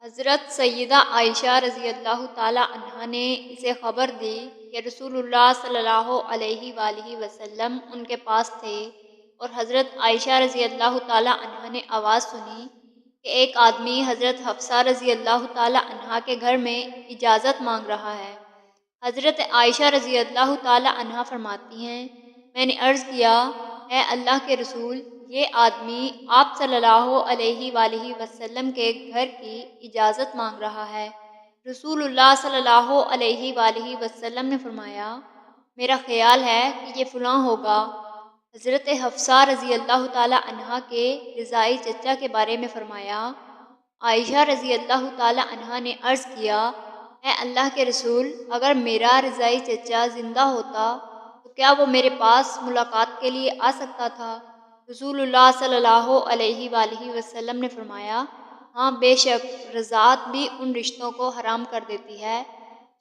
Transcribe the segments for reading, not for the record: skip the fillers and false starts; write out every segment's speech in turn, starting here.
حضرت سیدہ عائشہ رضی اللہ تعالیٰ عنہا نے اسے خبر دی کہ رسول اللہ صلی اللہ علیہ وآلہ وسلم ان کے پاس تھے، اور حضرت عائشہ رضی اللہ تعالیٰ عنہا نے آواز سنی کہ ایک آدمی حضرت حفصہ رضی اللہ تعالیٰ عنہا کے گھر میں اجازت مانگ رہا ہے۔ حضرت عائشہ رضی اللہ تعالیٰ عنہا فرماتی ہیں، میں نے عرض کیا، اے اللہ کے رسول، یہ آدمی آپ صلی اللہ علیہ وآلہ وسلم کے گھر کی اجازت مانگ رہا ہے۔ رسول اللہ صلی اللہ علیہ وآلہ وسلم نے فرمایا، میرا خیال ہے کہ یہ فلاں ہوگا۔ حضرت حفصہ رضی اللہ تعالیٰ عنہا کے رضاعی چچا کے بارے میں فرمایا، عائشہ رضی اللہ تعالیٰ عنہا نے عرض کیا، اے اللہ کے رسول، اگر میرا رضاعی چچا زندہ ہوتا تو کیا وہ میرے پاس ملاقات کے لیے آ سکتا تھا؟ رسول اللہ صلی اللہ علیہ وآلہ وسلم نے فرمایا، ہاں بے شک رضاعت بھی ان رشتوں کو حرام کر دیتی ہے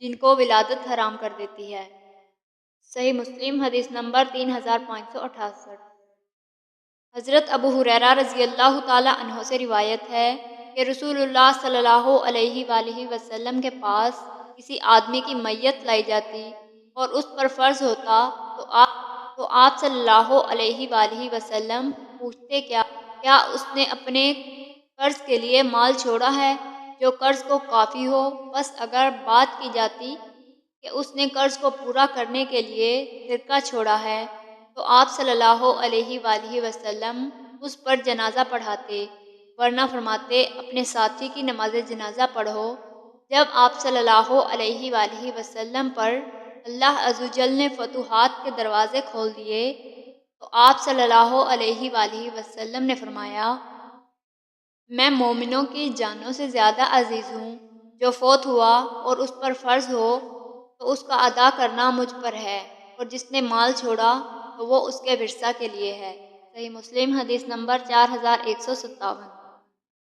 جن کو ولادت حرام کر دیتی ہے۔ صحیح مسلم حدیث نمبر 3568۔ حضرت ابو ہریرہ رضی اللہ تعالیٰ عنہ سے روایت ہے کہ رسول اللہ صلی اللہ علیہ وآلہ وسلم کے پاس کسی آدمی کی میت لائی جاتی اور اس پر فرض ہوتا تو آپ صلی اللہ علیہ وآلہ وسلم پوچھتے، کیا اس نے اپنے قرض کے لیے مال چھوڑا ہے جو قرض کو کافی ہو؟ بس اگر بات کی جاتی کہ اس نے قرض کو پورا کرنے کے لیے خرقہ چھوڑا ہے تو آپ صلی اللہ علیہ وآلہ وسلم اس پر جنازہ پڑھاتے، ورنہ فرماتے اپنے ساتھی کی نماز جنازہ پڑھو۔ جب آپ صلی اللہ علیہ وآلہ وسلم پر اللہ عز و جل نے فتوحات کے دروازے کھول دیے تو آپ صلی اللہ علیہ وآلہ وسلم نے فرمایا، میں مومنوں کی جانوں سے زیادہ عزیز ہوں، جو فوت ہوا اور اس پر فرض ہو تو اس کا ادا کرنا مجھ پر ہے، اور جس نے مال چھوڑا تو وہ اس کے ورثہ کے لیے ہے۔ صحیح مسلم حدیث نمبر 4157۔